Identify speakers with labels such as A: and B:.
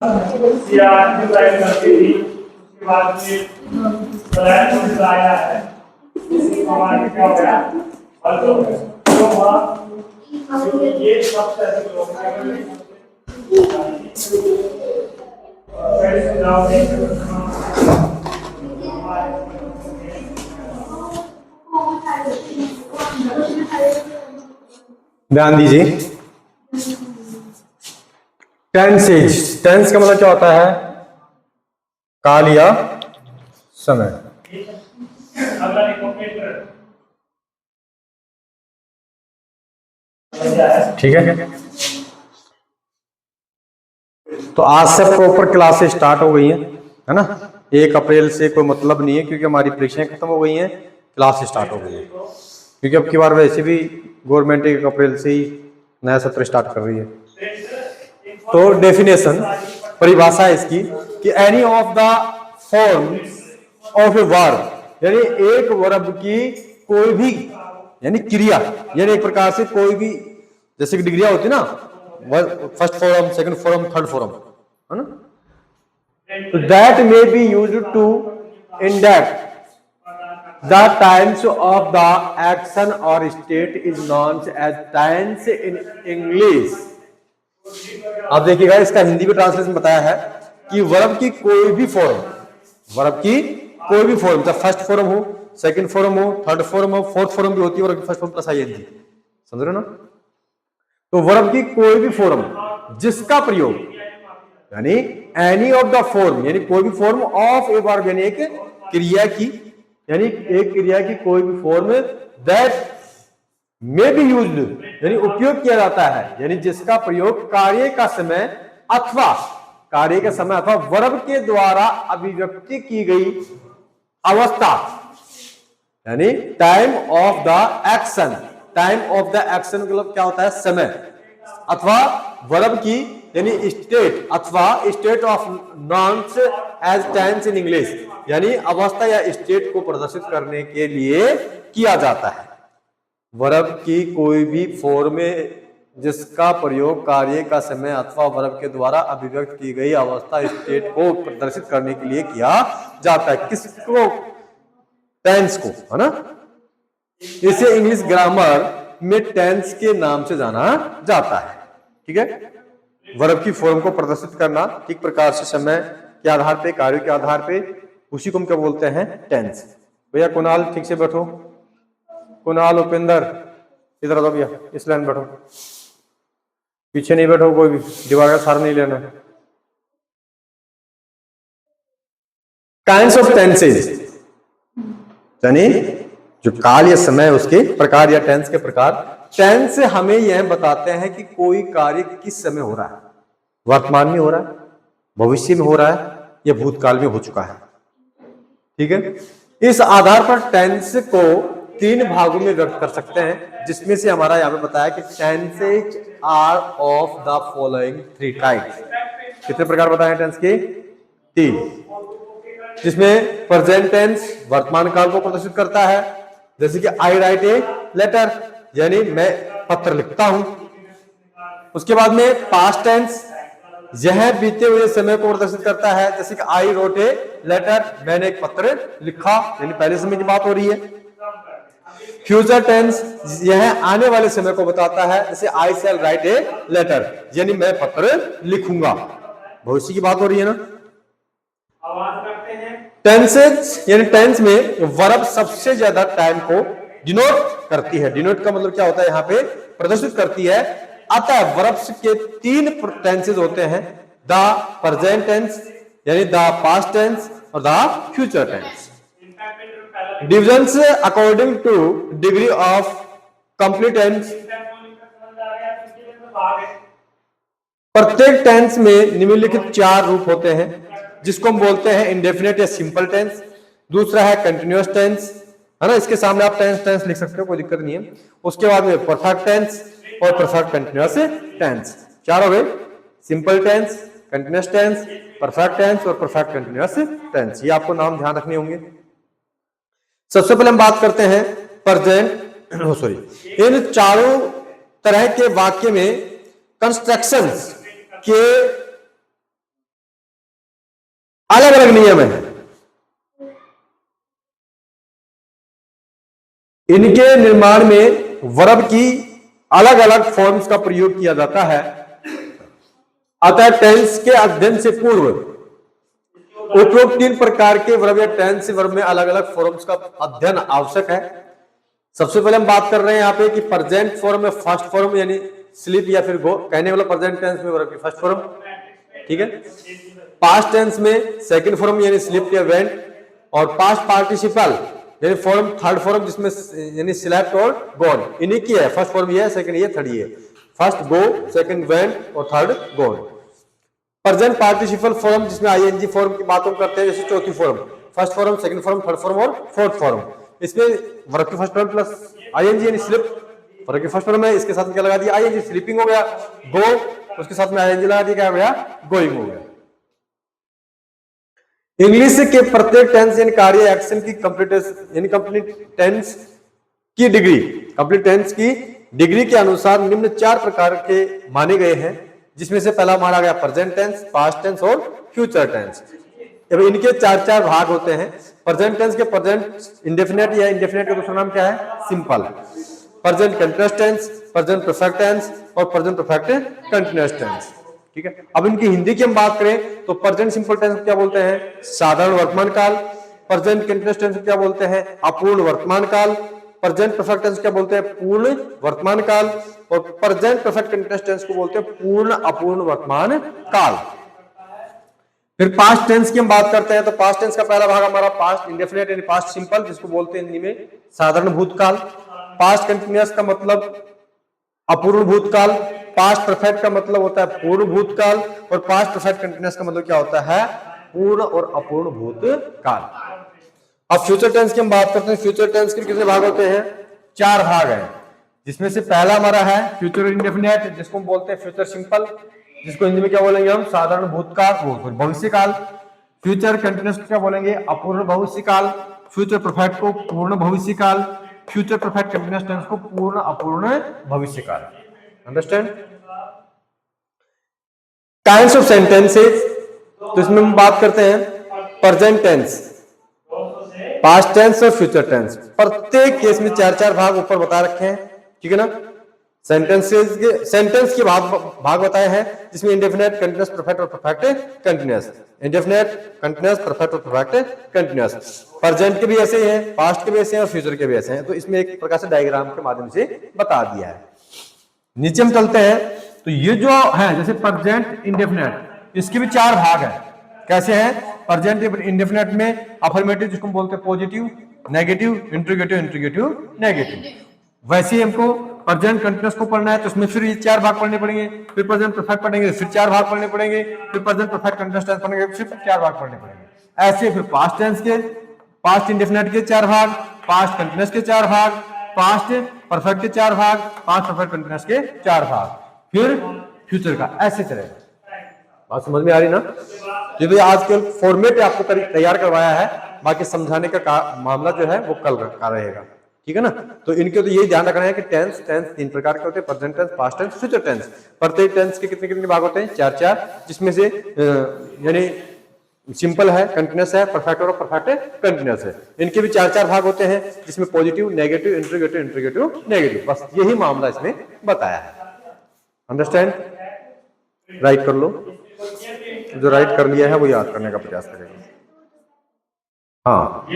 A: या डिजाइन करके थी, उसके बाद में प्लान को आया है, इसी हमारे क्या हो गया हल हो गया तो वहाँ ये सब तरह लोग
B: ध्यान दीजिए। टेंसेज, टेंस का मतलब क्या होता है? काल या समय। ठीक है, तो आज से प्रॉपर क्लासेस स्टार्ट हो गई है ना। 1 अप्रैल से कोई मतलब नहीं है, क्योंकि हमारी परीक्षाएं खत्म हो गई हैं, क्लास स्टार्ट हो गई है। क्योंकि अब की बार वैसे भी गवर्नमेंट 1 अप्रैल से ही नया सत्र स्टार्ट कर रही है। तो डेफिनेशन, परिभाषा इसकी कि any of the form of a verb, यानी एक वर्ब की कोई भी, यानी क्रिया, यानी एक प्रकार से कोई भी, जैसे कि डिग्रियां होती ना, first form, second form, third form, है ना। तो that may be used to index the times of the action और state is known as tense in English. आप देखिएगा, इसका हिंदी में ट्रांसलेशन बताया है कि वर्ब की कोई भी फॉर्म, वर्ब की कोई भी फॉर्म, चाहे फर्स्ट फॉर्म हो, सेकंड फॉर्म हो, थर्ड फॉर्म हो, फोर्थ फॉर्म भी होती है वर्ब की फर्स्ट फॉर्म प्लस आईएनजी, समझ रहे हो ना। तो वर्ब की कोई भी फॉर्म जिसका प्रयोग, यानी एनी ऑफ द फॉर्म, यानी कोई भी फॉर्म ऑफ ए वर्ब, यानी एक क्रिया की, यानी एक क्रिया की कोई भी form that may be used, यानी उपयोग किया जाता है, यानी जिसका प्रयोग कार्य का समय अथवा कार्य का समय अथवा वर्ब के द्वारा अभिव्यक्ति की गई अवस्था, यानी time of the action, time of the action मतलब क्या होता है? समय, अथवा वर्ब की, यानी स्टेट अथवा state of nouns as tense in English, यानी अवस्था या स्टेट को प्रदर्शित करने के लिए किया जाता है। वर्ब की कोई भी फॉर्म में जिसका प्रयोग कार्य का समय अथवा वर्ब के द्वारा अभिव्यक्त की गई अवस्था, स्टेट को प्रदर्शित करने के लिए किया जाता है। किसको? टेंस को, है ना। इसे इंग्लिश ग्रामर में टेंस के नाम से जाना जाता है। ठीक है, वर्ब की फॉर्म को प्रदर्शित करना ठीक प्रकार से समय के आधार पे, कार्य के आधार पे, उसी को हम क्या बोलते हैं? टेंस। भैया कुणाल ठीक से बैठो, कुणाल, उपेंद्र इधर आ जाओ भैया, इस लाइन बैठो, पीछे नहीं बैठो कोई भी, दीवार का सार नहीं लेना। काइंड्स ऑफ टेंसेज, यानी जो काल या समय उसके प्रकार या टेंस के प्रकार। टेंस हमें यह बताते हैं कि कोई कार्य किस समय हो रहा है, वर्तमान में हो रहा है, भविष्य में हो रहा है, या भूतकाल में हो चुका है। ठीक है, इस आधार पर टेंस को 3 भागों में व्यक्त कर सकते हैं, जिसमें से हमारा यहाँ पे बताया कि tenses are of the following 3 types. कितने प्रकार बताए हैं टेंस के? 3, जिसमें प्रेजेंट टेंस वर्तमान काल को प्रदर्शित करता है, जैसे कि आई राइट ए लेटर, यानी मैं पत्र लिखता हूं। उसके बाद में पास्ट टेंस, यह बीते हुए समय को प्रदर्शित करता है, जैसे कि आई रोट ए लेटर, मैंने एक पत्र लिखा, यानी पहले समय की बात हो रही है। फ्यूचर टेंस, यह आने वाले समय को बताता है, जैसे आई शैल राइट ए लेटर, यानी मैं पत्र लिखूंगा, भविष्य की बात हो रही है ना। टेंसेज, यानी टेंस में वर्ब सबसे ज्यादा टाइम को डिनोट करती है। डिनोट का मतलब क्या होता है? यहाँ पे प्रदर्शित करती है। अतः वर्ब्स के 3 टेंसेज होते हैं, द प्रेजेंट टेंस, यानी द पास्ट टेंस, और the future tense. Divisions according to degree of completeness. प्रत्येक टेंस में निम्नलिखित 4 रूप होते हैं, जिसको हम बोलते हैं इंडेफिनिट या सिंपल टेंस। दूसरा है कंटिन्यूअस टेंस, है ना, इसके सामने आप टेंस टेंस लिख सकते हो, कोई दिक्कत नहीं है। उसके बाद में परफेक्ट टेंस और परफेक्ट कंटिन्यूअस टेंस। 4 हो गए, simple tense, continuous tense, perfect tense और परफेक्ट कंटिन्यूअस टेंस। ये आपको नाम ध्यान रखने होंगे। सबसे पहले हम बात करते हैं प्रेजेंट सॉरी इन चारों तरह के वाक्य में कंस्ट्रक्शंस के अलग अलग नियम है। इनके निर्माण में वर्ब की अलग अलग फॉर्म्स का प्रयोग किया जाता है। अतः टेंस के अध्ययन से पूर्व उपरोक्त 3 प्रकार के वर्ब या टेंस वर्ब में अलग अलग फॉर्म्स का अध्ययन आवश्यक है। सबसे पहले हम बात कर रहे हैं यहाँ पे कि प्रेजेंट फॉर्म में फर्स्ट फॉर्म यानी स्लीप या फिर गो, कहने वाला प्रेजेंट टेंस में वर्ब की फर्स्ट फॉर्म, ठीक है। पास्ट टेंस में सेकंड फॉर्म यानी स्लीप या वेंट, और पास्ट पार्टिसिपल यानी फॉर्म थर्ड फॉर्म जिसमें यानी स्लेप्ट और गॉन, इन्हीं की है। फर्स्ट फॉर्म ये है, सेकंड ये, थर्ड ये। फर्स्ट गो, सेकंड वेंट और third gone. Present participle form जिसमें आईएनजी फॉर्म की बातों करते हैं, जैसे चौथी form, first form, second form, third form और फोर्थ फॉर्म। इसमें वर्ब की फर्स्ट फॉर्म प्लस आईएनजी यानी स्लिप, वर्ब की फर्स्ट फॉर्म है, इसके साथ क्या लगा दिया आईएनजी, स्लीपिंग हो गया। गो, उसके साथ में आईएनजी लगा दिया, क्या हो गया, गोइंग हो गया। इंग्लिश के प्रत्येक टेंस यानी कार्य एक्शन की कंप्लीट टेंस की डिग्री, कंप्लीट टेंस की डिग्री के अनुसार निम्न 4 प्रकार के माने गए हैं, जिसमें से पहला माना गया प्रेजेंट टेंस, पास्ट टेंस और फ्यूचर टेंस। अब इनके 4 भाग होते हैं। प्रेजेंट टेंस के प्रेजेंट इंडेफिनेट या इंडेफिनेट का दूसरा नाम क्या है, simple. Present continuous tense, present perfect tense और प्रेजेंट परफेक्ट कंटीन्यूअस टेंस, ठीक है। अब इनकी हिंदी की हम बात करें तो प्रेजेंट सिंपल टेंस क्या बोलते हैं, साधारण वर्तमान काल। प्रेजेंट कंटीन्यूअस टेंस क्या बोलते हैं, अपूर्ण वर्तमान काल। प्रेजेंट परफेक्ट टेंस क्या बोलते हैं, पूर्ण वर्तमान काल। और प्रेजेंट परफेक्ट कंटीन्यूअस टेंस को बोलते हैं पूर्ण अपूर्ण वर्तमान काल। फिर पास्ट टेंस की हम बात करते हैं तो पास्ट टेंस का पहला भाग हमारा पास्ट इंडेफिनिट यानी पास्ट सिंपल, जिसको बोलते हैं हिंदी में साधारण भूतकाल। पास्ट कंटीन्यूअस का मतलब अपूर्ण भूतकाल। पास्ट परफेक्ट का मतलब होता है पूर्ण भूतकाल। और पास्ट परफेक्ट कंटीन्यूअस का मतलब क्या होता है, पूर्ण और अपूर्ण भूतकाल। अब फ्यूचर टेंस की हम बात करते हैं। फ्यूचर टेंस के कितने भाग होते हैं, 4 भाग हैं, जिसमें से पहला हमारा है फ्यूचर इंडेफिनिट, जिसको हम बोलते हैं फ्यूचर सिंपल, जिसको हिंदी में क्या बोलेंगे हम, साधारण भूतकाल, भविष्यकाल। फ्यूचर कंटीन्यूअस क्या बोलेंगे, अपूर्ण भविष्यकाल। फ्यूचर परफेक्ट को पूर्ण भविष्यकाल। फ्यूचर परफेक्ट कंटीन्यूअस टेंस को पूर्ण अपूर्ण भविष्यकाल। अंडरस्टैंड। काइंड्स ऑफ सेंटेंसेस, तो इसमें हम बात करते हैं प्रेजेंट टेंस, पास्ट टेंस और फ्यूचर टेंस। प्रत्येक केस में 4 भाग ऊपर बता रखे हैं, ठीक है ना। सेंटेंस के भाग बताए हैं, जिसमें इंडेफिनिट, कंटीन्यूअस, परफेक्ट और perfect continuous. Indefinite, continuous, perfect और परफेक्ट कंटीन्यूअस। प्रेजेंट के भी ऐसे ही हैं, पास्ट के भी ऐसे हैं और फ्यूचर के भी ऐसे हैं। तो इसमें एक प्रकार से डायग्राम के माध्यम से बता दिया है। नीचे हम चलते हैं तो ये जो है जैसे प्रेजेंट इंडेफिनिट, इसके भी 4 भाग हैं। कैसे हैं, प्रेजेंट इंडेफिनिट में अफर्मेटिव जिसको हम बोलते हैं positive, negative, interrogative, interrogative, negative. वैसे ही हमको प्रेजेंट कंटीन्यूअस को पढ़ना है तो इसमें फिर ये 4 भाग पढ़ने पड़ेंगे। फिर प्रेजेंट परफेक्ट पढ़ेंगे, फिर 4 भाग पढ़ने पड़ेंगे। फिर प्रेजेंट परफेक्ट कंटीन्यूअस टेंस पढ़ेंगे, फिर 4 भाग पढ़ने पड़ेंगे। ऐसे फिर पास्ट टेंस के, पास्ट इंडेफिनिट के 4 भाग, पास्ट कंटीन्यूअस के 4 भाग, पास्ट परफेक्ट के 4 भाग, पास्ट परफेक्ट कंटीन्यूअस के 4 भाग, फिर फ्यूचर का, ऐसे चलेगा। बात समझ में आ रही ना। ये तो आज के फॉर्मेट आपको तैयार करवाया है, बाकी समझाने का मामला जो है वो कल का रहेगा, ठीक है ना। तो इनके तो यही ध्यान रखना है कि टेंस 3 प्रकार के होते हैं, present tense, past tense, future tense. प्रत्येक टेंस के कितने भाग होते हैं, 4, जिसमें से यानी सिंपल है, कंटीन्यूअस है, परफेक्ट और परफेक्ट कंटीन्यूअस है। इनके भी 4 भाग होते हैं, जिसमें positive, negative, interrogative, interrogative, negative. बस यही मामला इसमें बताया है। अंडरस्टैंड। राइट कर लो, जो राइट कर लिया है वो याद करने का प्रयास करेगा। हाँ।